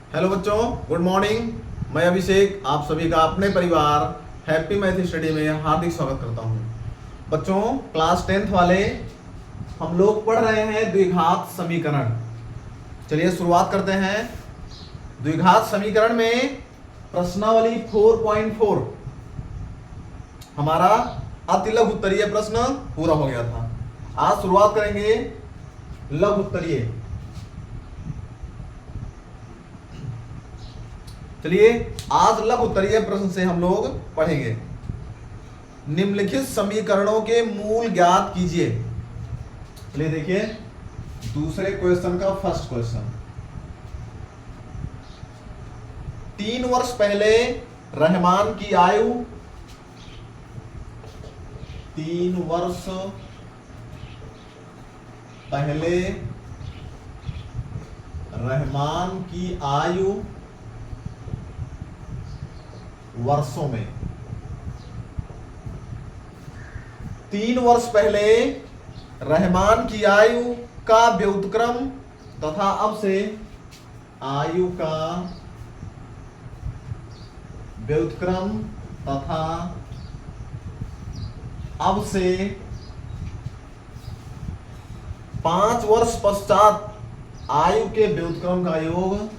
Hello बच्चों, good morning. मैं अभिषेक आप सभी का अपने परिवार हैप्पी मैथ स्टडी में हार्दिक स्वागत करता हूं। बच्चों, क्लास 10th वाले हम लोग पढ़ रहे हैं द्विघात समीकरण। चलिए शुरुआत करते हैं। द्विघात समीकरण में प्रश्नावली 4.4 हमारा अति लघु उत्तरीय प्रश्न पूरा हो गया था। आज शुरुआत करेंगे लघु उत्तरीय। चलिए आज लघु उत्तरीय प्रश्न से हम लोग पढ़ेंगे। निम्नलिखित समीकरणों के मूल ज्ञात कीजिए। चलिए देखिए दूसरे क्वेश्चन का फर्स्ट क्वेश्चन। 3 वर्ष पहले रहमान की आयु 3 वर्ष पहले रहमान की आयु वर्षों में। 3 वर्ष पहले रहमान की आयु का व्युत्क्रम तथा अब से आयु का व्युत्क्रम तथा अब से 5 वर्ष पश्चात आयु के व्युत्क्रम का योग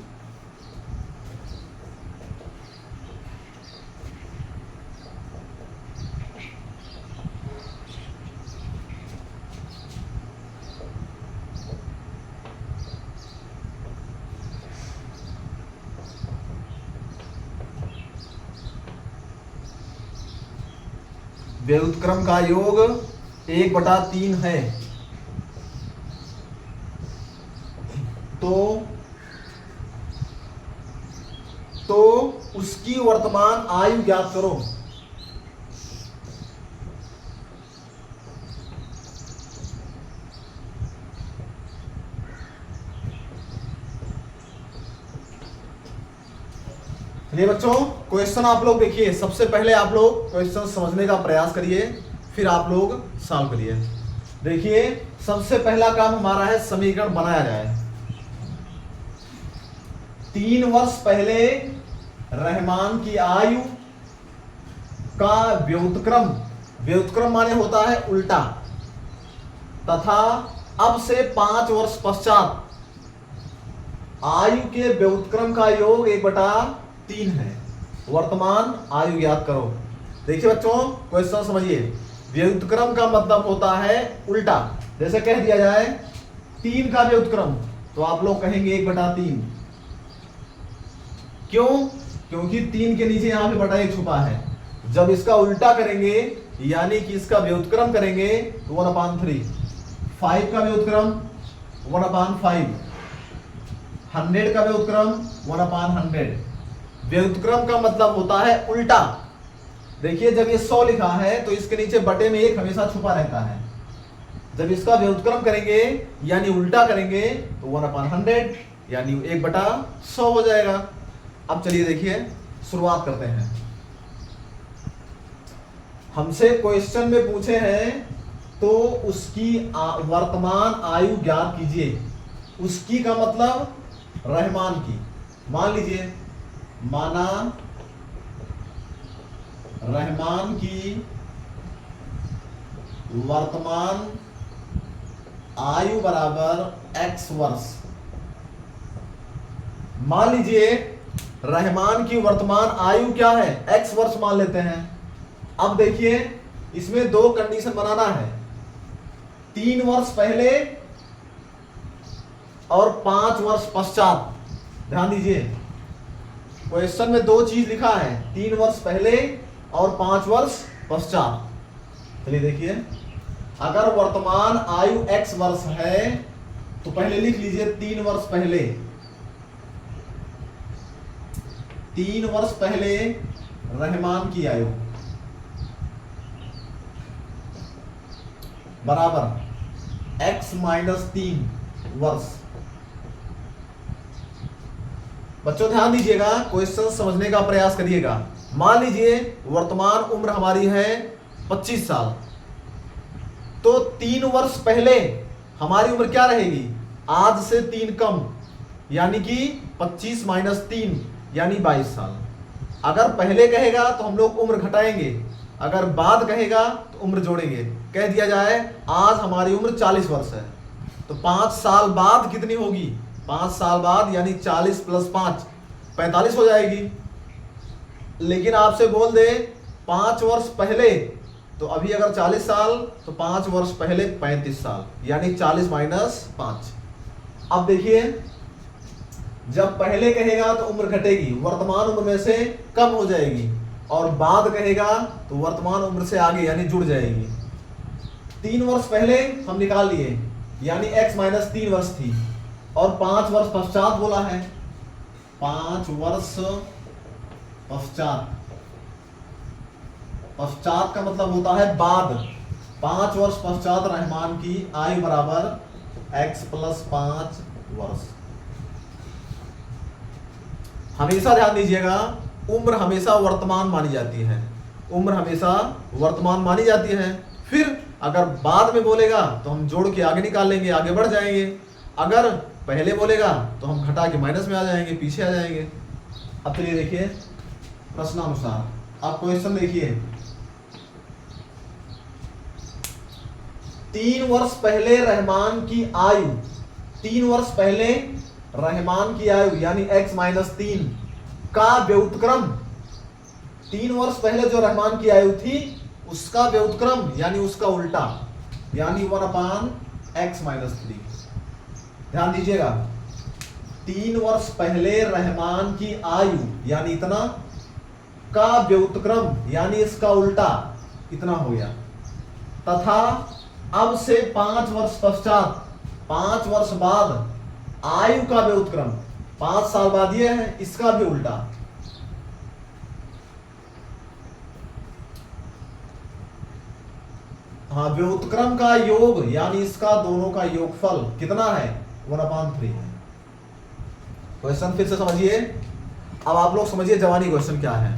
व्युत्क्रम का योग 1/3 है। तो उसकी वर्तमान आयु ज्ञात करो। ये बच्चों क्वेश्चन आप लोग देखिए। सबसे पहले आप लोग क्वेश्चन समझने का प्रयास करिए, फिर आप लोग सॉल्व करिए। देखिए सबसे पहला काम हमारा है समीकरण बनाया जाए। 3 वर्ष पहले रहमान की आयु का व्युत्क्रम, व्युत्क्रम माने होता है उल्टा, तथा अब से 5 वर्ष पश्चात आयु के व्युत्क्रम का योग 1/3 है। वर्तमान आयु ज्ञात करो। देखिए बच्चों क्वेश्चन समझिए। व्युत्क्रम का मतलब होता है उल्टा। जैसे कह दिया जाए 3 का व्युत्क्रम तो आप लोग कहेंगे 1/3। क्यों? क्योंकि 3 के नीचे यहां पे बटा 1 छुपा है। जब इसका उल्टा करेंगे यानी कि इसका व्युत्क्रम करेंगे तो 1/3। 5 का व्युत्क्रम 1/5। 100 का व्युत्क्रम 1/100। व्युत्क्रम का मतलब होता है उल्टा। देखिए जब ये 100 लिखा है तो इसके नीचे बटे में 1 हमेशा छुपा रहता है। जब इसका व्युत्क्रम करेंगे यानी उल्टा करेंगे तो 1/100 यानी 1/100 हो जाएगा। अब चलिए देखिए शुरुआत करते हैं। हमसे क्वेश्चन में पूछे हैं तो उसकी वर्तमान आयु ज्ञात कीजिए। उसकी का मतलब रहमान की। मान लीजिए माना रहमान की वर्तमान आयु बराबर x वर्ष। मान लीजिए रहमान की वर्तमान आयु क्या है? x वर्ष मान लेते हैं। अब देखिए इसमें 2 कंडीशन बनाना है। 3 वर्ष पहले और 5 वर्ष पश्चात। ध्यान दीजिए क्वेश्चन में 2 चीज लिखा है, 3 वर्ष पहले और 5 वर्ष पश्चात। चलिए देखिए अगर वर्तमान आयु x वर्ष है तो पहले लिख लीजिए 3 वर्ष पहले। 3 वर्ष पहले रहमान की आयु बराबर x - 3 वर्ष। बच्चों ध्यान दीजिएगा, क्वेश्चन समझने का प्रयास करिएगा। मान लीजिए वर्तमान उम्र हमारी है 25 साल, तो 3 वर्ष पहले हमारी उम्र क्या रहेगी? आज से 3 कम यानी कि 25 माइनस 3 यानी 22 साल। अगर पहले कहेगा तो हम लोग उम्र घटाएंगे, अगर बाद कहेगा तो उम्र जोड़ेंगे। कह दिया जाए आज हमारी उम्र 40 वर्ष है, तो 5 साल बाद कितनी होगी? 5 साल बाद यानी 40 प्लस 5 45 हो जाएगी। लेकिन आपसे बोल दे 5 वर्ष पहले, तो अभी अगर 40 साल तो 5 वर्ष पहले 35 साल, यानी 40 माइनस 5। अब देखिए, जब पहले कहेगा तो उम्र घटेगी, वर्तमान उम्र में से कम हो जाएगी, और बाद कहेगा तो वर्तमान उम्र से आगे यानी जुड़ जाएगी। 3 वर्ष पहले हम निकाल लिए, यानी x माइनस 3 वर्ष थी, और 5 वर्ष पश्चात बोला है, 5 वर्ष पश्चात। पश्चात का मतलब होता है बाद। 5 वर्ष पश्चात रहमान की आयु बराबर x प्लस 5 वर्ष। हमेशा ध्यान दीजिएगा, उम्र हमेशा वर्तमान मानी जाती है, उम्र हमेशा वर्तमान मानी जाती है। फिर अगर बाद में बोलेगा तो हम जोड़ के आगे निकाल लेंगे, आगे बढ़ जाएंगे। अगर पहले बोलेगा तो हम घटा के माइनस में आ जाएंगे, पीछे आ जाएंगे। अब चलिए देखिए प्रश्नानुसार, आप क्वेश्चन देखिए। 3 वर्ष पहले रहमान की आयु, 3 वर्ष पहले रहमान की आयु यानी x माइनस 3 का व्युत्क्रम, 3 वर्ष पहले जो रहमान की आयु थी उसका व्युत्क्रम यानी उसका उल्टा, यानी 1/x माइनस 3। ध्यान दीजिएगा, 3 वर्ष पहले रहमान की आयु यानी इतना का व्युत्क्रम यानी इसका उल्टा इतना हो गया, तथा अब से 5 वर्ष पश्चात, 5 वर्ष बाद आयु का व्युत्क्रम, 5 साल बाद ये है, इसका भी उल्टा। हाँ, व्युत्क्रम का योग यानी इसका दोनों का योगफल कितना है? 1/3 है। क्वेश्चन फिर से समझिए, अब आप लोग समझिए जवानी क्वेश्चन क्या है।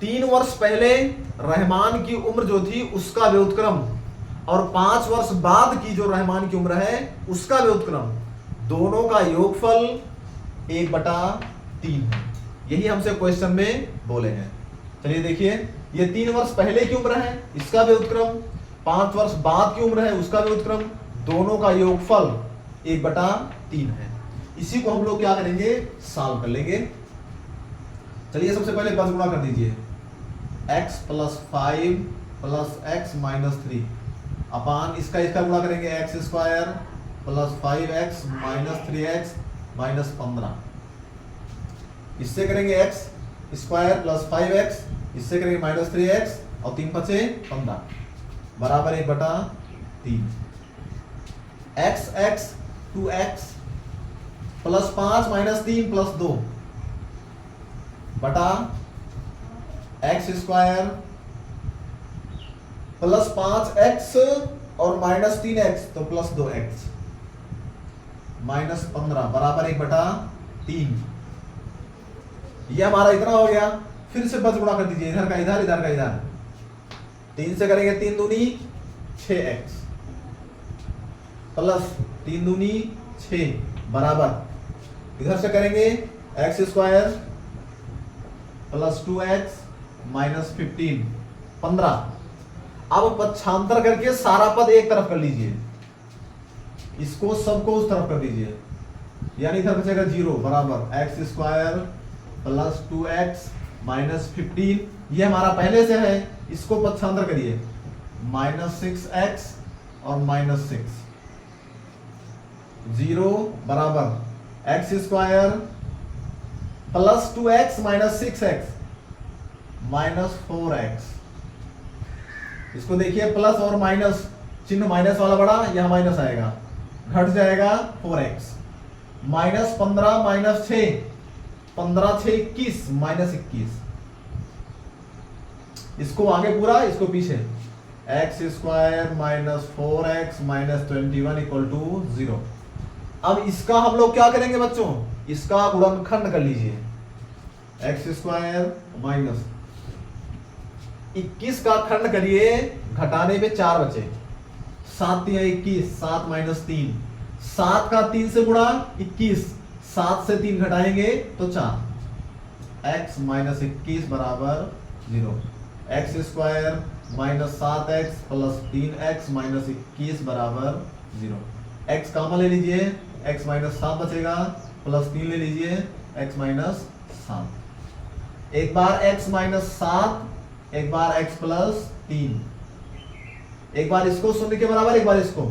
3 वर्ष पहले रहमान की उम्र जो थी उसका व्युत्क्रम, और 5 वर्ष बाद की जो रहमान की उम्र है उसका व्युत्क्रम, दोनों का योगफल 1/3 है। यही हमसे क्वेश्चन में बोले हैं। चलिए देखिए, ये 3 वर्ष पहले की उम्र है, इसका व्युत्क्रम, 5 वर्ष बाद की उम्र है उसका व्युत्क्रम, दोनों का योगफल 1/3 है। इसी को हम लोग क्या करेंगे? सॉल्व कर लेंगे। चलिए सबसे पहले बस गुणा कर दीजिए, x plus 5 plus x minus 3 अपान इसका गुणा करेंगे, x square plus 5x minus 3x minus 15। इससे करेंगे x स्क्वायर प्लस 5x, इससे करेंगे माइनस 3x, और 3 बचे 15 बराबर 1/3। x 2x plus 5 minus 3 plus 2 बटा x स्क्वायर प्लस 5x और माइनस 3x तो प्लस 2x माइनस 15 बराबर 1/3। ये हमारा इतना हो गया। फिर से बस गुणा कर दीजिए, इधर का इधर, इधर का इधर। 3 से करेंगे 3 दूनी 6x प्लस 3 दूनी 6 बराबर, इधर से करेंगे x square plus 2x minus 15। अब पक्षांतर करके सारा पद एक तरफ कर लीजिए, इसको सबको उस तरफ कर दीजिए, यानी इधर बचेगा 0 बराबर x square plus 2x minus 15। ये हमारा पहले से है, इसको पक्षांतर करिए, माइनस 6x और माइनस 6, 0 बराबर x square plus 2x minus 6x minus 4x। इसको देखिए, प्लस और माइनस, चिन्ह माइनस वाला बड़ा, यहां माइनस आएगा, घट जाएगा 4x माइनस 15 माइनस 6, 15 6 21 माइनस 21। इसको आगे पूरा, इसको पीछे, x square minus 4x minus 21 equal to 0। अब इसका हम लोग क्या करेंगे बच्चों? इसका गुणनखंड कर लीजिए, x स्क्वायर माइनस 21 का खंड करिए, घटाने पे 4 बचे, 7 3 21, 7 माइनस 3 7 का 3 से गुणा 21, 7 से 3 घटाएंगे तो 4, x माइनस 21 बराबर 0, x square minus 7x plus 3x minus 21 बराबर 0। x कॉमन ले लीजिए, x माइनस 7 बचेगा, प्लस 3 ले लीजिए, x माइनस 7। एक बार x माइनस 7, एक बार x प्लस 3, एक बार इसको शून्य के बराबर, एक बार इसको,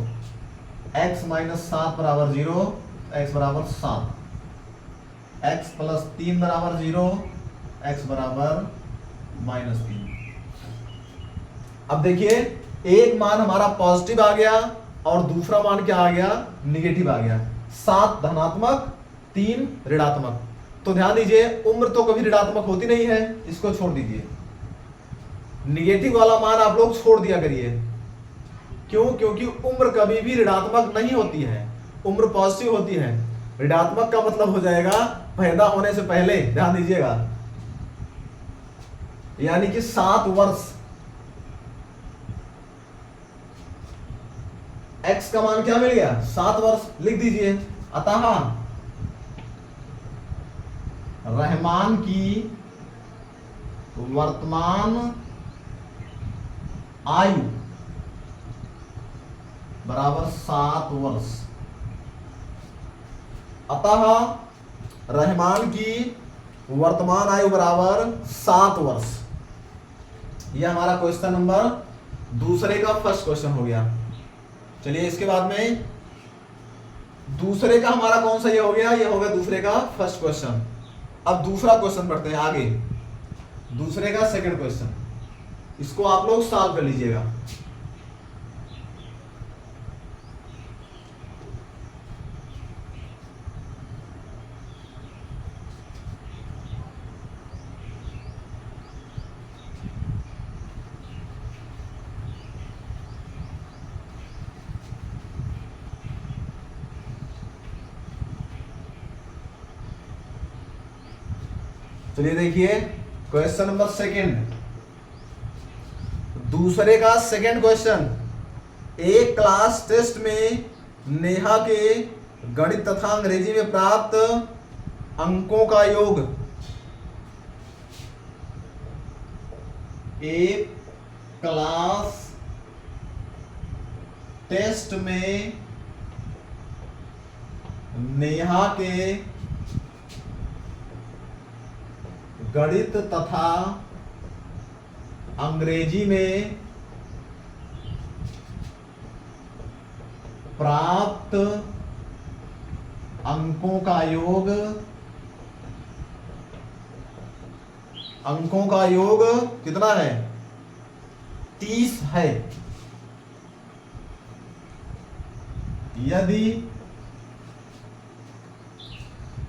x माइनस 7 बराबर 0, x बराबर 7, x प्लस 3 बराबर 0, x बराबर माइनस 3। अब देखिए एक मान हमारा पॉजिटिव आ गया और दूसरा मान क्या आ गया, निगेटिव आ गया। 7 धनात्मक 3 ऋणात्मक। तो ध्यान दीजिए उम्र तो कभी ऋणात्मक होती नहीं है, इसको छोड़ दीजिए। निगेटिव वाला मान आप लोग छोड़ दिया करिए। क्यों? क्योंकि उम्र कभी भी ऋणात्मक नहीं होती है, उम्र पॉजिटिव होती है। ऋणात्मक का मतलब हो जाएगा पैदा होने से पहले, ध्यान दीजिएगा, यानी कि 7 वर्ष। x का मान क्या मिल गया, 7 वर्ष, लिख दीजिए। अतः रहमान की वर्तमान आयु बराबर 7 वर्ष। अतः रहमान की वर्तमान आयु बराबर 7 वर्ष। यह हमारा क्वेश्चन नंबर दूसरे का फर्स्ट क्वेश्चन हो गया। चलिए इसके बाद में दूसरे का हमारा कौन सा ये हो गया, ये हो गया दूसरे का फर्स्ट क्वेश्चन। अब दूसरा क्वेश्चन पढ़ते हैं आगे, दूसरे का सेकंड क्वेश्चन। इसको आप लोग सॉल्व कर लीजिएगा। चलिए देखिए क्वेश्चन नंबर सेकंड, दूसरे का सेकंड क्वेश्चन। एक क्लास टेस्ट में नेहा के गणित तथा अंग्रेजी में प्राप्त अंकों का योग। एक क्लास टेस्ट में नेहा के गणित तथा अंग्रेजी में प्राप्त अंकों का योग, अंकों का योग कितना है, 30 है।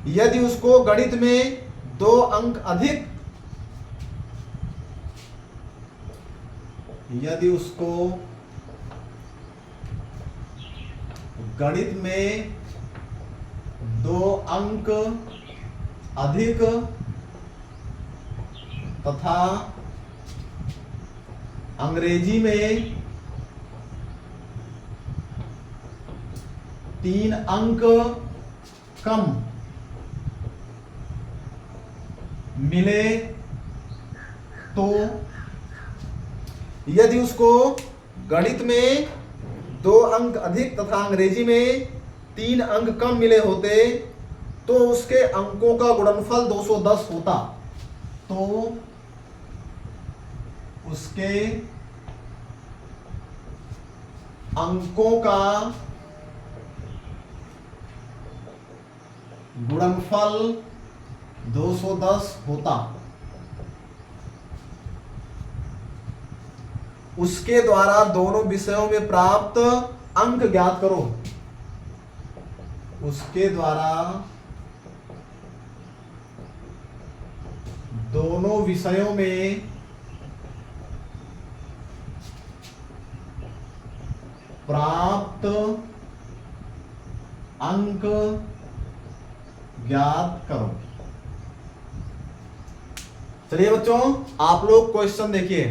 यदि उसको गणित में 2 अंक अधिक, यदि उसको गणित में 2 अंक अधिक तथा अंग्रेजी में 3 अंक कम मिले तो, यदि उसको गणित में 2 अंक अधिक तथा अंग्रेजी में 3 अंक कम मिले होते तो उसके अंकों का गुणनफल 210 होता। तो उसके अंकों का गुणनफल 210 होता। उसके द्वारा दोनों विषयों में प्राप्त अंक ज्ञात करो। उसके द्वारा दोनों विषयों में प्राप्त अंक ज्ञात करो। चलिए बच्चों आप लोग क्वेश्चन देखिए,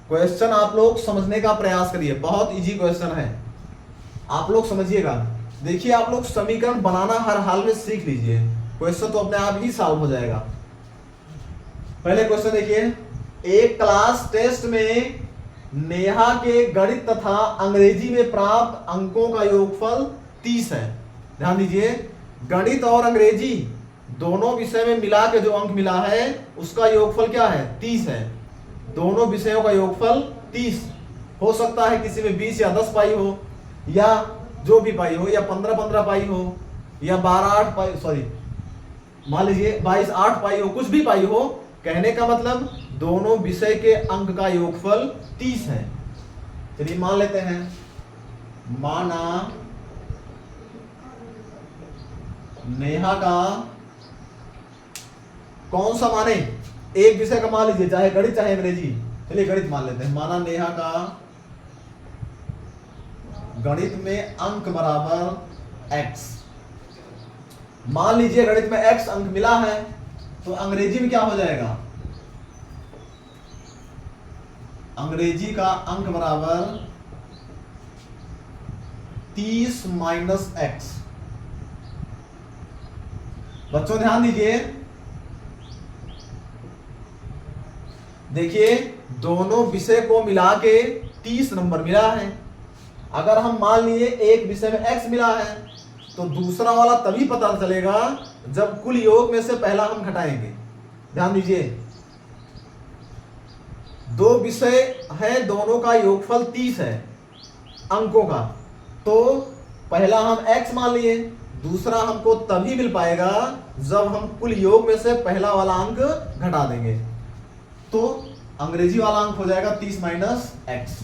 क्वेश्चन आप लोग समझने का प्रयास करिए, बहुत इजी क्वेश्चन है, आप लोग समझिएगा। देखिए आप लोग समीकरण बनाना हर हाल में सीख लीजिए, क्वेश्चन तो अपने आप ही सॉल्व हो जाएगा। पहले क्वेश्चन देखिए, एक क्लास टेस्ट में नेहा के गणित तथा अंग्रेजी में प्राप्त अंकों का योगफल 30 है। ध्यान दीजिए, गणित और अंग्रेजी दोनों विषय में मिला के जो अंक मिला है उसका योगफल क्या है, 30 है। दोनों विषयों का योगफल 30 हो सकता है, किसी में 20 या 10 पाई हो, या जो भी पाई हो, या 15 पाई हो, या 12 पाई, सॉरी मान लीजिए 22 पाई हो, कुछ भी पाई हो। कहने का मतलब दोनों विषय के अंक का योगफल 30 है। चलिए मान लेते हैं, माना नेहा का कौन सा माने, एक विषय का मान लीजिए, चाहे गणित चाहे अंग्रेजी। चलिए गणित मान लेते हैं। माना नेहा का गणित में अंक बराबर x, मान लीजिए गणित में x अंक मिला है, तो अंग्रेजी में क्या हो जाएगा, अंग्रेजी का अंक बराबर 30 माइनस x। बच्चों ध्यान दीजिए, देखिए दोनों विषय को मिला के 30 नंबर मिला है। अगर हम मान लिए एक विषय में x मिला है, तो दूसरा वाला तभी पता चलेगा जब कुल योग में से पहला हम घटाएंगे। ध्यान दीजिए, दो विषय है, दोनों का योगफल 30 है अंकों का, तो पहला हम x मान लिए, दूसरा हमको तभी मिल पाएगा जब हम कुल योग में से पहला वाला अंक घटा देंगे। तो अंग्रेजी वाला अंक हो जाएगा 30 माइनस x।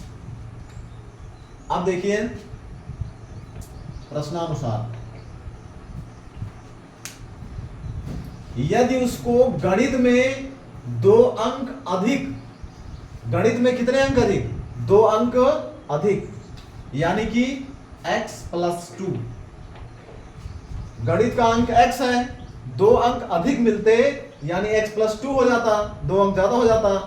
अब देखिए प्रश्नानुसार, यदि उसको गणित में 2 अंक अधिक, गणित में कितने अंक अधिक, 2 अंक अधिक, यानी कि x प्लस 2, गणित का अंक x है, 2 अंक अधिक मिलते यानी x प्लस 2 हो जाता, 2 अंक ज्यादा हो जाता।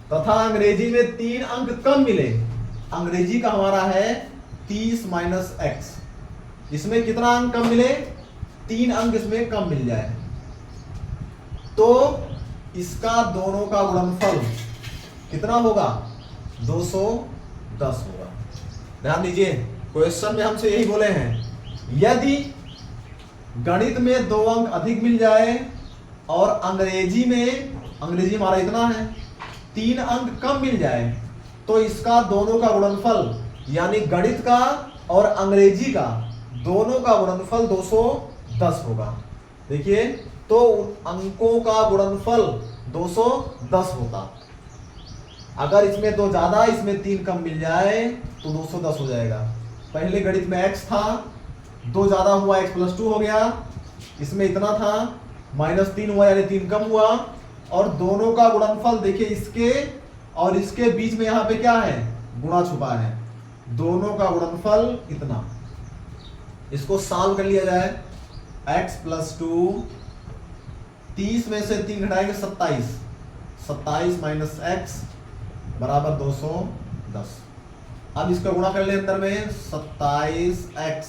तथा अंग्रेजी में 3 अंक कम मिले, अंग्रेजी का हमारा है 30 माइनस x, इसमें कितना अंक कम मिले, 3 अंक इसमें कम मिल जाए, तो इसका दोनों का गुणनफल कितना होगा, 210 होगा। ध्यान दीजिए, क्वेश्चन में हमसे यही बोले हैं, यदि गणित में 2 अंक अधिक मिल जाए और अंग्रेजी में, अंग्रेजी हमारा इतना है, 3 अंक कम मिल जाए, तो इसका दोनों का गुणनफल, यानी गणित का और अंग्रेजी का दोनों का गुणनफल 210 होगा। देखिए, तो अंकों का गुणनफल 210 होता। अगर इसमें 2 ज्यादा, इसमें 3 कम मिल जाए तो 210 हो जाएगा। पहले गणित में x था, 2 ज्यादा हुआ, x प्लस 2 हो गया, इसमें इतना था, माइनस 3 हुआ यानी 3 कम हुआ, और दोनों का गुणनफल देखिए, इसके और इसके बीच में यहां पे क्या है, गुणा छुपा है, दोनों का गुणनफल इतना। इसको सॉल्व कर लिया जाए, x प्लस 2, 30 में से 3 घटाएंगे 27, 27 माइनस x बराबर 210। अब इसका गुणा कर ले अंदर में, 27x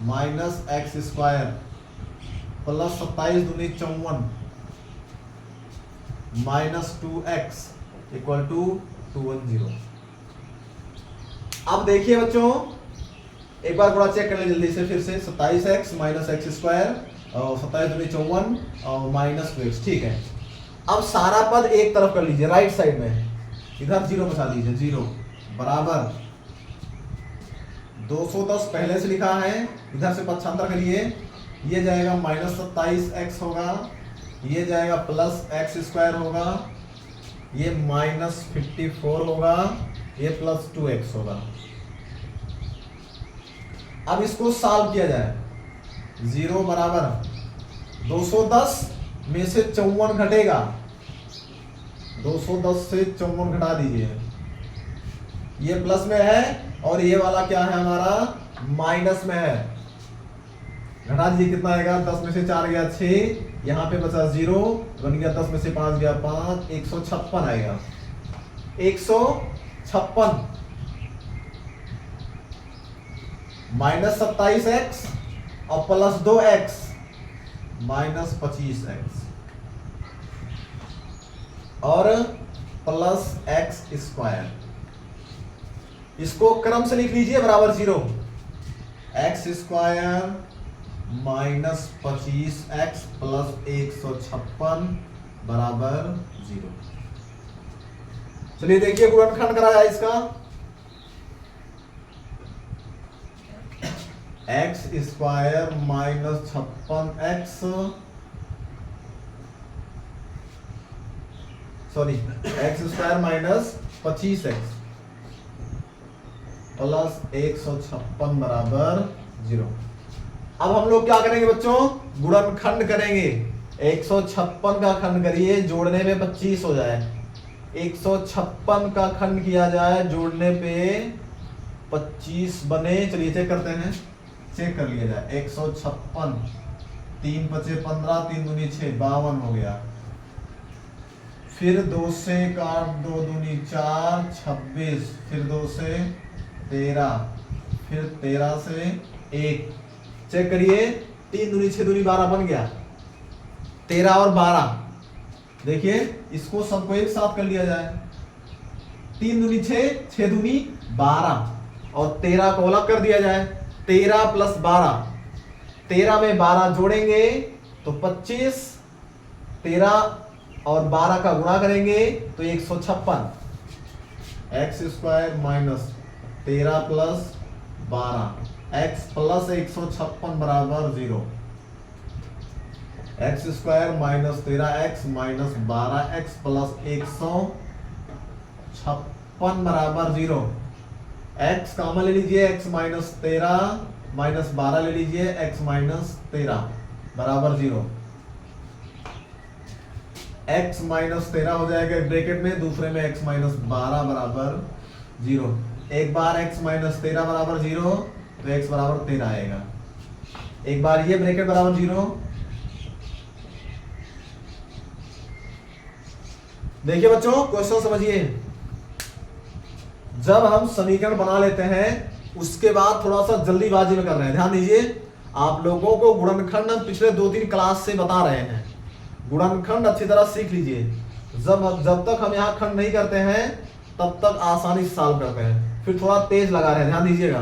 minus x square plus 27 दूनी 54 माइनस 2x इक्वल टू 210। अब देखिए बच्चों, एक बार गुणा चेक कर ले जल्दी से फिर से, 27x माइनस एक्स स्क्वायर और 27 दूनी 54 और माइनस 2x। ठीक है, अब सारा पद एक तरफ कर लीजिए, राइट साइड में इधर 0 बचा दीजिए, 0 बराबर 210 पहले से लिखा है, इधर से पक्षांतर करिए, ये जाएगा माइनस 27x होगा, ये जाएगा प्लस एक्स स्क्वायर होगा, ये माइनस 54 होगा, ये प्लस 2x होगा। अब इसको सॉल्व किया जाए, 0 बराबर 210 में से 54 घटेगा, 210 से 54 घटा दीजिए, ये प्लस में है और ये वाला क्या है हमारा माइनस में है, घटा दीजिए, कितना आएगा, 10 में से 4 गया 6, यहाँ पे बचा 0, बन गया 10 में से 5 गया 5, 156 आएगा, 156। माइनस 27x और प्लस 2x माइनस 25x और प्लस एक्स स्क्वायर। इसको क्रम से लिख लीजिए बराबर 0। X square minus 25x plus 156 बराबर 0। चलिए देखिए गुणनखंड करा जाए इसका। X square minus 56x sorry x square minus 25x plus 156 बराबर 0। अब हम लोग क्या करेंगे बच्चों, गुणनखंड करेंगे। 156 का खंड करिए, जोड़ने में 25 हो जाए। 156 का खंड किया जाए, जोड़ने पे 25 बने। चलिए चेक करते हैं, चेक कर लिया जाए। 156 3 5 15 3 दूनी 6 52 हो गया। फिर 2 से काट 2 दूनी 4 26, फिर 2 से 13, फिर 13 से 1। चेक करिए 3 दूनी 6 दूनी 12 बन गया। 13 और 12 देखिए, इसको सबको एक साथ कर लिया जाए। 3 दूनी 6, 6 दूनी 12 और 13 को अलग कर दिया जाए। 13 प्लस 12, 13 में 12 जोड़ेंगे तो 25, 13 और 12 का गुणा करेंगे तो 156। X square minus 13 plus 12 x plus 156 बराबर 0। X square minus 13x minus 12x plus 156 बराबर 0। x कॉमन ले लीजिए, x माइनस 13 माइनस 12 ले लीजिए, x माइनस 13 बराबर 0। x माइनस 13 हो जाएगा ब्रैकेट में, दूसरे में x माइनस 12 बराबर 0। एक बार x माइनस 13 बराबर 0 तो x बराबर 13 आएगा। एक बार ये ब्रैकेट बराबर 0। देखिए बच्चों क्वेश्चन समझिए। जब हम समीकरण बना लेते हैं उसके बाद थोड़ा सा जल्दीबाजी में कर रहे हैं, ध्यान दीजिए। आप लोगों को गुणनखंड पिछले 2-3 क्लास से बता रहे हैं। गुणनखंड अच्छी तरह सीख लीजिए। जब तक हम यहाँ खंड नहीं करते हैं तब तक आसानी से सॉल्व करते हैं, फिर थोड़ा तेज लगा रहे हैं, ध्यान दीजिएगा।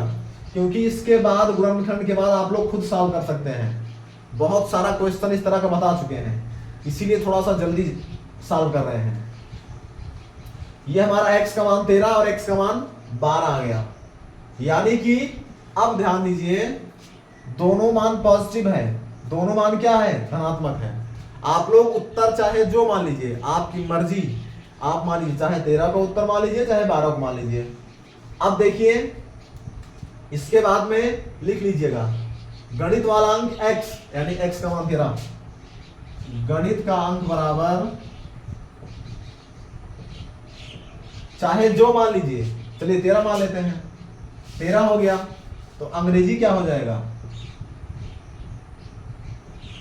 क्योंकि इसके बाद गुणनखंड के बाद आप लोग खुद सॉल्व कर सकते हैं। बहुत सारा क्वेश्चन इस तरह का बता चुके हैं, इसीलिए थोड़ा सा जल्दी सॉल्व कर रहे हैं। ये हमारा x का मान 13 और x का मान 12 आ गया। यानी कि अब ध्यान दीजिए, दोनों मान पॉजिटिव है, दोनों मान क्या है, धनात्मक है। आप लोग उत्तर चाहे जो मान लीजिए, आपकी मर्जी। आप मान लीजिए चाहे 13 को उत्तर मान लीजिए, चाहे 12 को मान लीजिए। अब देखिए इसके बाद में लिख लीजिएगा गणित वाला अंक x, यानी x का मान 13, गणित का अंक बराबर चाहे जो मान लीजिए। चलिए 13 मान लेते हैं, 13 हो गया। तो अंग्रेजी क्या हो जाएगा,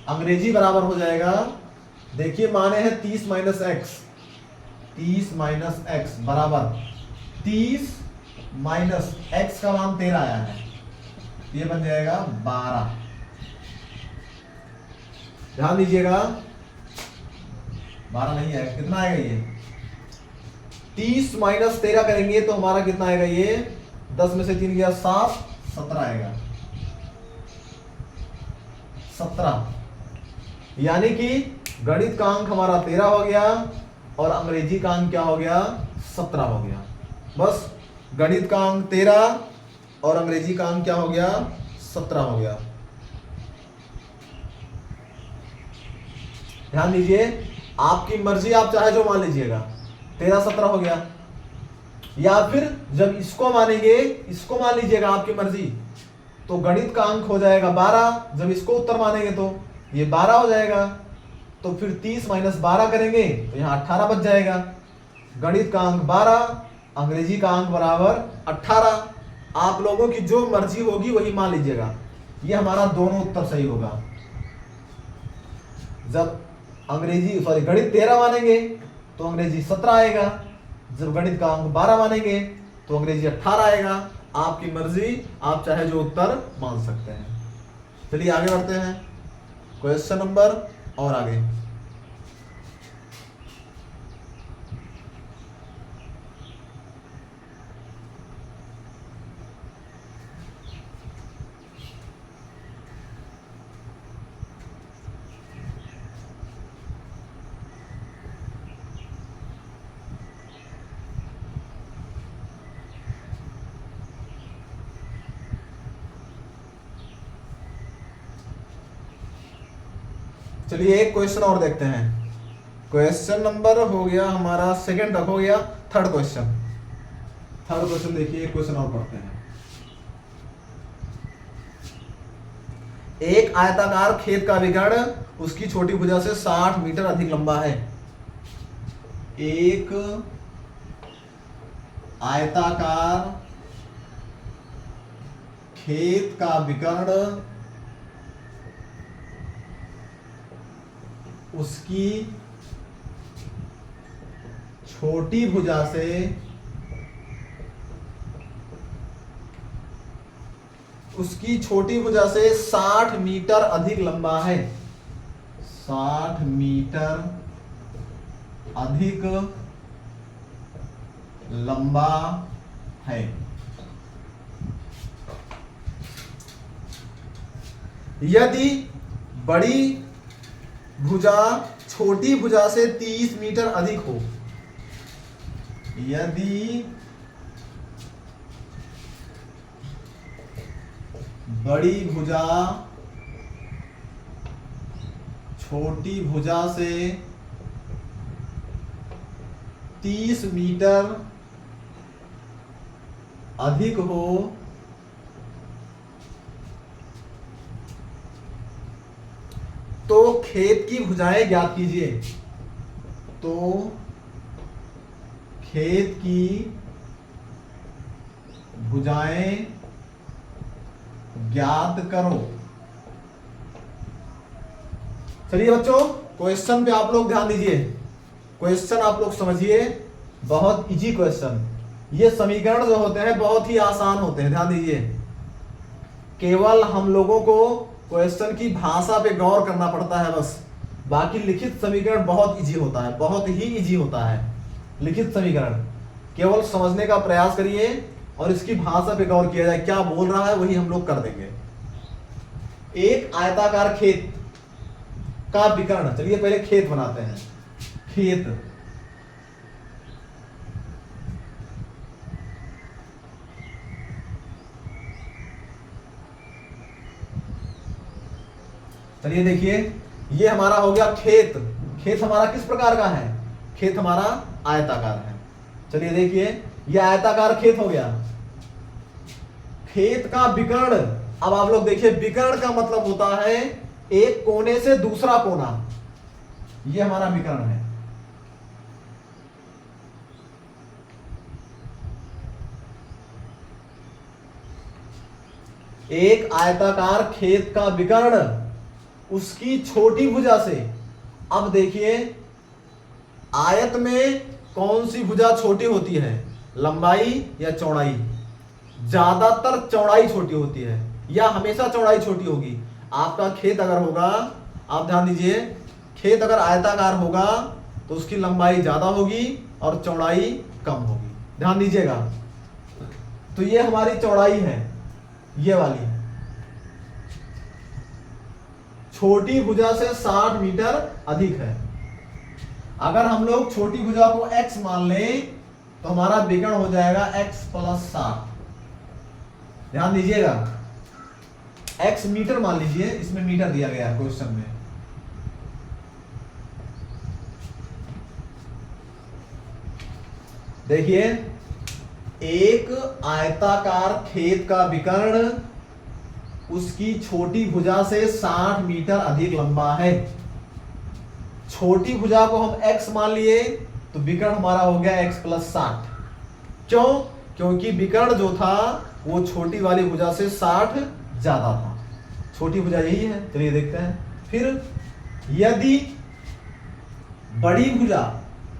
अंग्रेजी बराबर हो जाएगा, देखिए माने हैं 30 माइनस एक्स, 30 माइनस एक्स बराबर 30 माइनस एक्स का मान 13 आया है, ये बन जाएगा 12। ध्यान दीजिएगा 12 नहीं है, कितना आएगा ये 30 माइनस 13 करेंगे तो हमारा कितना आएगा, ये 10 में से 3 गया 7, 17 आएगा 17। यानी कि गणित का अंक हमारा 13 हो गया और अंग्रेजी का अंक क्या हो गया, 17 हो गया। बस गणित का अंक 13 और अंग्रेजी का अंक क्या हो गया, 17 हो गया। ध्यान दीजिए, आपकी मर्जी, आप चाहे जो मान लीजिएगा। 13 17 हो गया। या फिर जब इसको मानेंगे, इसको मान लीजिएगा, आपकी मर्जी, तो गणित का अंक हो जाएगा 12। जब इसको उत्तर मानेंगे तो ये 12 हो जाएगा। तो फिर 30 माइनस 12 करेंगे तो यहाँ 18 बच जाएगा। गणित का अंक 12, अंग्रेजी का अंक बराबर 18। आप लोगों की जो मर्जी होगी वही मान लीजिएगा। ये हमारा दोनों उत्तर सही होगा। जब गणित 13 मानेंगे तो अंग्रेजी 17 आएगा। जब गणित का अंक 12 मानेंगे तो अंग्रेजी 18 आएगा। आपकी मर्जी, आप चाहे जो उत्तर मान सकते हैं। चलिए आगे बढ़ते हैं क्वेश्चन नंबर और आगे। चलिए एक क्वेश्चन और देखते हैं। क्वेश्चन नंबर हो गया हमारा सेकंड तक हो गया। थर्ड क्वेश्चन देखिए, एक क्वेश्चन और पढ़ते हैं। एक आयताकार खेत का विकर्ण उसकी छोटी भुजा से 60 मीटर अधिक लंबा है। एक आयताकार खेत का विकर्ण उसकी छोटी भुजा से 60 मीटर अधिक लंबा है। 60 मीटर अधिक लंबा है। यदि बड़ी भुजा छोटी भुजा से 30 मीटर अधिक हो, यदि बड़ी भुजा छोटी भुजा से 30 मीटर अधिक हो तो खेत की भुजाएं ज्ञात कीजिए। तो खेत की भुजाएं ज्ञात करो। चलिए बच्चों, क्वेश्चन पे आप लोग ध्यान दीजिए। क्वेश्चन आप लोग समझिए, बहुत इजी क्वेश्चन। ये समीकरण जो होते हैं बहुत ही आसान होते हैं, ध्यान दीजिए। केवल हम लोगों को क्वेश्चन की भाषा पे गौर करना पड़ता है बस। बाकी लिखित समीकरण बहुत इजी होता है, बहुत ही इजी होता है लिखित समीकरण। केवल समझने का प्रयास करिए और इसकी भाषा पे गौर किया जाए, क्या बोल रहा है वही हम लोग कर देंगे। एक आयताकार खेत का विकर्ण, चलिए पहले खेत बनाते हैं। खेत, चलिए देखिए, ये हमारा हो गया खेत। खेत हमारा किस प्रकार का है? खेत हमारा आयताकार है। चलिए देखिए, ये आयताकार खेत हो गया। खेत का विकर्ण, अब आप लोग देखिए, विकर्ण का मतलब होता है एक कोने से दूसरा कोना। ये हमारा विकर्ण है। एक आयताकार खेत का विकर्ण उसकी छोटी भुजा से, अब देखिए आयत में कौन सी भुजा छोटी होती है, लंबाई या चौड़ाई? ज्यादातर चौड़ाई छोटी होती है, या हमेशा चौड़ाई छोटी होगी। आपका खेत अगर होगा, आप ध्यान दीजिए, खेत अगर आयताकार होगा तो उसकी लंबाई ज्यादा होगी और चौड़ाई कम होगी। ध्यान दीजिएगा। तो ये हमारी चौड़ाई है, ये वाली। छोटी भुजा से 60 मीटर अधिक है। अगर हम लोग छोटी भुजा को x मान लें तो हमारा विकर्ण हो जाएगा x + 60। ध्यान दीजिएगा, x मीटर मान लीजिए, इसमें मीटर दिया गया है क्वेश्चन में। देखिए, एक आयताकार खेत का विकर्ण उसकी छोटी भुजा से 60 मीटर अधिक लंबा है। छोटी भुजा को हम x मान लिए तो विकर्ण हमारा हो गया x + 60। क्यों? क्योंकि विकर्ण जो था वो छोटी वाली भुजा से 60 ज्यादा था। छोटी भुजा यही है। चलिए देखते हैं। फिर यदि बड़ी भुजा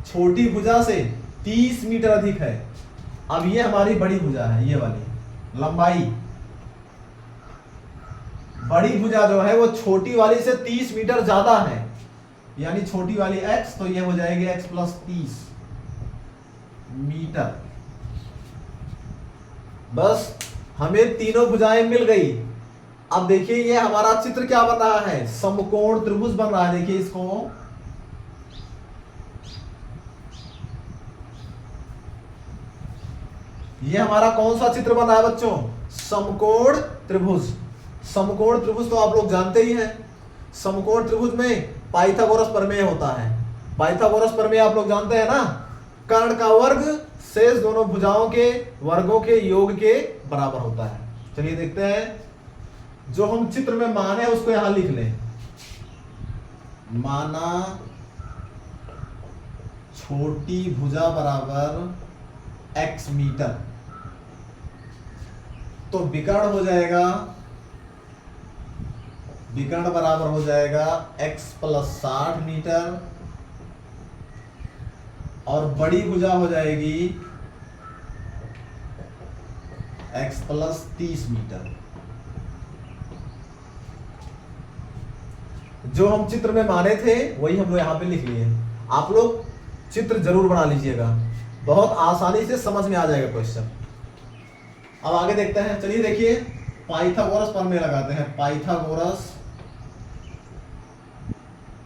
छोटी भुजा से 30 मीटर अधिक है, अब ये हमारी बड़ी भुजा है, ये वाली। लंबाई, बड़ी भुजा जो है वो छोटी वाली से 30 मीटर ज्यादा है, यानी छोटी वाली x, तो ये हो जाएगी x प्लस 30 मीटर। बस हमें तीनों भुजाएं मिल गई। अब देखिए ये हमारा चित्र क्या बन रहा है, समकोण त्रिभुज बन रहा है। देखिए इसको, ये हमारा कौन सा चित्र बन रहा है बच्चों, समकोण त्रिभुज। समकोण त्रिभुज तो आप लोग जानते ही हैं। समकोण त्रिभुज में पाइथागोरस प्रमेय होता है। पाइथागोरस प्रमेय आप लोग जानते हैं ना, कर्ण का वर्ग शेष दोनों भुजाओं के वर्गों के योग के बराबर होता है। चलिए देखते हैं, जो हम चित्र में माने उसको यहां लिख लें। माना छोटी भुजा बराबर x मीटर, तो विकर्ण हो जाएगा, विकर्ण बराबर हो जाएगा x प्लस 60 मीटर, और बड़ी भुजा हो जाएगी x प्लस 30 मीटर। जो हम चित्र में माने थे वही हम लोग यहां पे लिख लिए। आप लोग चित्र जरूर बना लीजिएगा, बहुत आसानी से समझ में आ जाएगा क्वेश्चन। अब आगे देखते हैं। चलिए देखिए, पाइथागोरस प्रमेय लगाते हैं।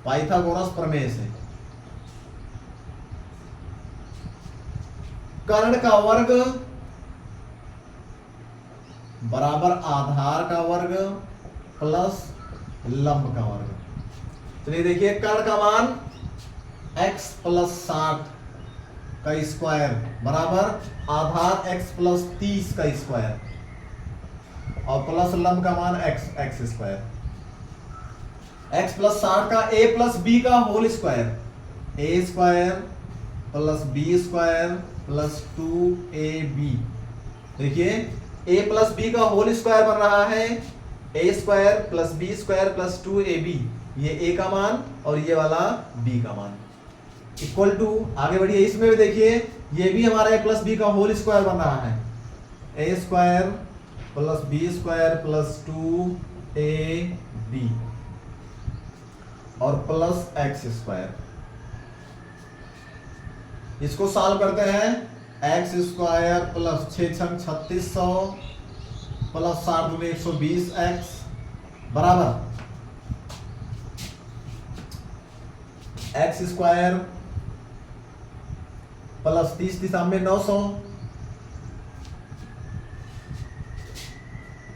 पाइथागोरस प्रमेय से कर्ण का वर्ग बराबर आधार का वर्ग प्लस लंब का वर्ग। चलिए देखिए, कर्ण का मान x प्लस 60 का स्क्वायर बराबर आधार x प्लस 30 का स्क्वायर, और प्लस लंब का मान x स्क्वायर। x प्लस 60 का a प्लस b का whole square, a square plus b square plus 2ab। देखिए a प्लस b का होल स्क्वायर बन रहा है a square plus b square plus 2ab, ये a का मान और ये वाला b का मान, इक्वल टू, आगे बढ़िए, इसमें भी देखिए ये भी हमारा a प्लस b का होल स्क्वायर बन रहा है, a square plus b square plus 2ab और प्लस x स्क्वायर। इसको सॉल्व करते हैं, x स्क्वायर प्लस 6 छंग 3600 प्लस 60 दूनी 120x बराबर x स्क्वायर प्लस 30 दिशा में 900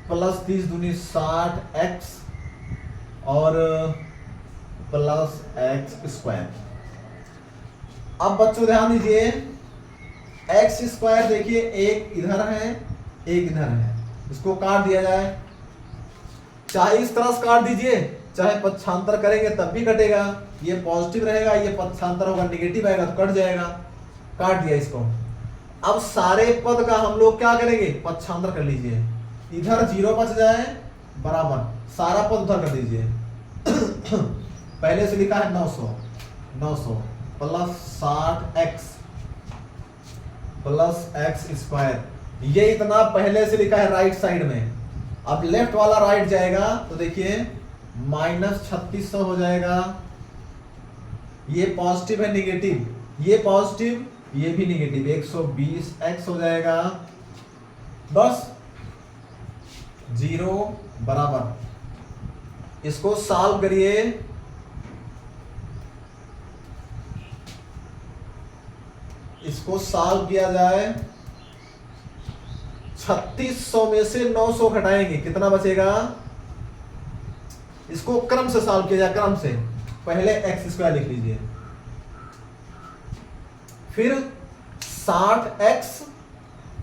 प्लस 30 दूनी 60x और प्लस x स्क्वायर। अब बच्चों ध्यान दीजिए, x स्क्वायर देखिए एक इधर है एक इधर है, इसको काट दिया जाए, चाहे इस तरह से काट दीजिए चाहे पक्षांतर करेंगे तब भी कटेगा। ये पॉजिटिव रहेगा, ये पक्षांतर होगा नेगेटिव आएगा तो कट जाएगा। काट दिया इसको। अब सारे पद का हम लोग क्या करेंगे, पक्षांतर कर लीजिए, इधर 0 बच जाए बराबर सारा पद उधर कर दीजिए। पहले से लिखा है 900 plus 60x plus x square, ये इतना पहले से लिखा है राइट साइड में। अब लेफ्ट वाला राइट जाएगा तो देखिए माइनस 3600 हो जाएगा, ये पॉजिटिव है नेगेटिव, ये पॉजिटिव ये भी नेगेटिव, 120x हो जाएगा, बस 0 बराबर। इसको सॉल्व करिए, इसको सॉल्व किया जाए, 3600 में से 900 घटाएंगे कितना बचेगा, इसको क्रम से सॉल्व किया जाए, क्रम से। पहले x स्क्वायर लिख लीजिए, फिर 60x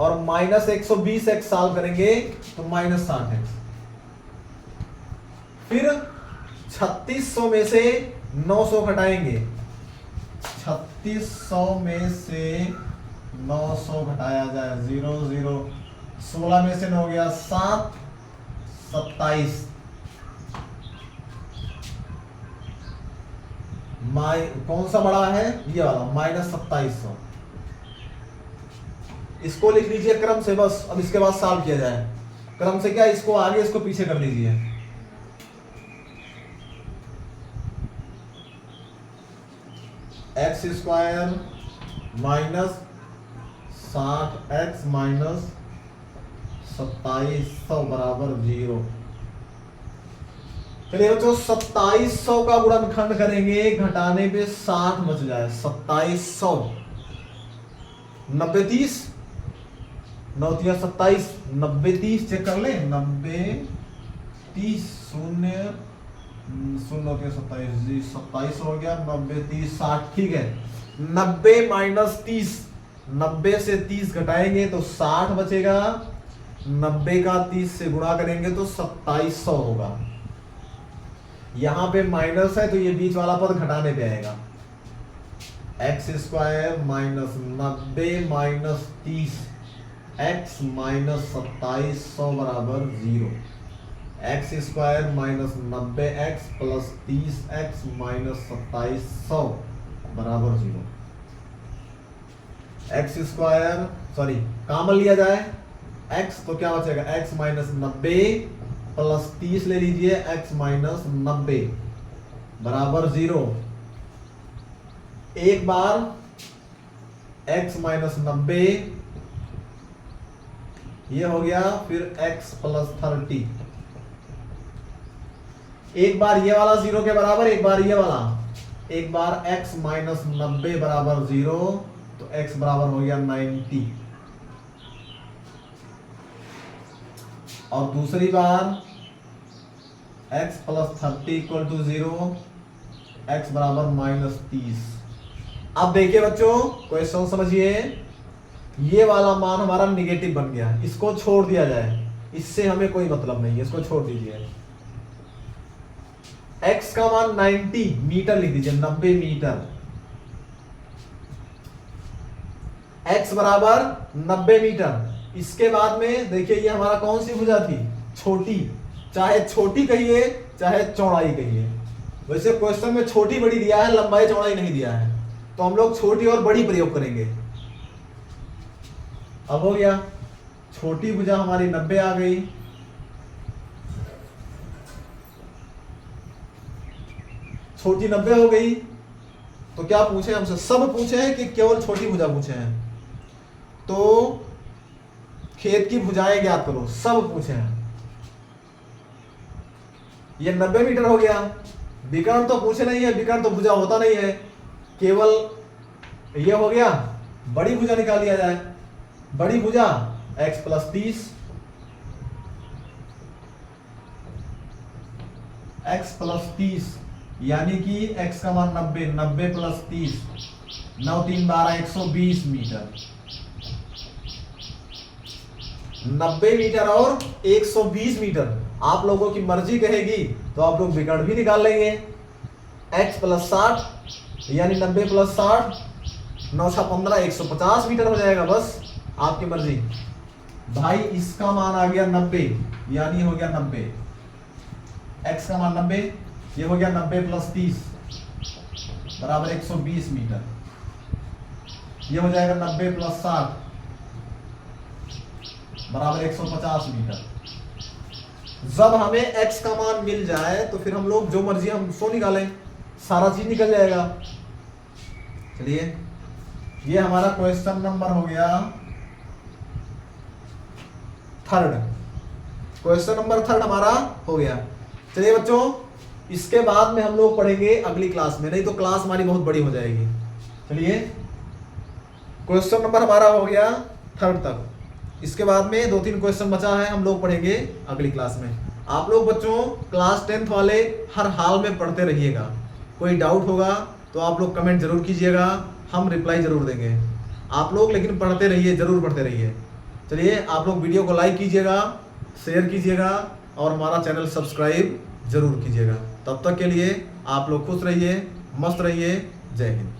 और माइनस 120x सॉल्व करेंगे तो माइनस 60x, फिर 3600 में से 900 घटाएंगे, 3600 में से 900 घटाया जाए 0 0, 16 में से 9 हो गया 7, 27, कौन सा बड़ा है, ये वाला, माइनस 2700। इसको लिख लीजिए क्रम से बस। अब इसके बाद सॉल्व किया जाए। क्रम से क्या, इसको आगे इसको पीछे कर लीजिए। X square minus 60x minus 2700 बराबर 0। चलिए बच्चों 2700 का गुणनखंड करेंगे, घटाने पे 60 बच जाए। 2700 90 30 9 3 27 90 30 चेक कर ले। 90 30 0 0 के 27 जी 27 हो गया। 90 30 60 ठीक है। 90 माइनस 30, 90 से 30 घटाएंगे तो 60 बचेगा। 90 का 30 से गुणा करेंगे तो 2700 होगा। यहां पे माइनस है तो ये बीच वाला पद घटाने पे आएगा। X square minus 90 minus 30 x minus 2700 बराबर 0। X square minus 90 x plus 30 x minus 2700 बराबर 0। एक्स स्क्वायर सॉरी कॉमन लिया जाए एक्स तो क्या बचेगा, एक्स माइनस 90 प्लस 30 ले लीजिए एक्स माइनस 90 बराबर 0। एक बार एक्स माइनस 90 ये हो गया, फिर एक्स प्लस 30। एक बार ये वाला 0 के बराबर, एक बार ये वाला। एक बार x माइनस 90 बराबर 0 तो x बराबर हो गया 90। और दूसरी बार x plus 30 equal to 0 x बराबर माइनस 30। अब देखिए बच्चों क्वेश्चन समझिए, ये वाला मान हमारा निगेटिव बन गया, इसको छोड़ दिया जाए, इससे हमें कोई मतलब नहीं है, इसको छोड़ दीजिए। x का मान 90 मीटर लिख दीजिए, 90 मीटर। x बराबर 90 मीटर। इसके बाद में देखिए ये हमारा कौन सी भुजा थी, छोटी। चाहे छोटी कहिए चाहे चौड़ाई कहिए। वैसे क्वेश्चन में छोटी बड़ी दिया है, लंबाई चौड़ाई नहीं दिया है, तो हम लोग छोटी और बड़ी प्रयोग करेंगे। अब हो गया, छोटी भुजा हमारी 90 आ गई, छोटी 90 हो गई। तो क्या पूछे हमसे, सब पूछे हैं कि केवल छोटी भुजा पूछे हैं? तो खेत की भुजाएं ज्ञात करो, सब पूछे हैं। ये 90 मीटर हो गया। विकर्ण तो पूछे नहीं है, विकर्ण तो भुजा होता नहीं है, केवल ये हो गया। बड़ी भुजा निकाल लिया जाए। बड़ी भुजा x प्लस 30, x प्लस 30 यानी कि x का मान 90, 90 प्लस 30 9 3 12 120 मीटर। 90 मीटर और 120 मीटर। आप लोगों की मर्जी कहेगी तो आप लोग विकर्ण भी निकाल लेंगे। x प्लस 60 यानी 90 प्लस 60 9 6 15 150 मीटर हो जाएगा। बस आपकी मर्जी। भाई इसका मान आ गया 90 यानी हो गया 90। x का मान 90, ये हो गया 90 प्लस 30 बराबर 120 मीटर। ये हो जाएगा 90 प्लस 60 बराबर 150 मीटर। जब हमें x का मान मिल जाए तो फिर हम लोग जो मर्जी हम सो निकालें, सारा चीज निकल जाएगा। चलिए ये हमारा क्वेश्चन नंबर हो गया 3rd। क्वेश्चन नंबर 3rd हमारा हो गया। चलिए बच्चों इसके बाद में हम लोग पढ़ेंगे अगली क्लास में, नहीं तो क्लास हमारी बहुत बड़ी हो जाएगी। चलिए क्वेश्चन नंबर हमारा हो गया 3rd तक। इसके बाद में 2-3 क्वेश्चन बचा है, हम लोग पढ़ेंगे अगली क्लास में। आप लोग बच्चों क्लास 10th वाले हर हाल में पढ़ते रहिएगा। कोई डाउट होगा तो आप लोग कमेंट जरूर कीजिएगा, हम रिप्लाई जरूर देंगे। आप लोग लेकिन पढ़ते रहिए, जरूर पढ़ते रहिए। चलिए आप लोग वीडियो को लाइक कीजिएगा, शेयर कीजिएगा और हमारा चैनल सब्सक्राइब जरूर कीजिएगा। तब तक के लिए आप लोग खुश रहिए, मस्त रहिए। जय हिंद।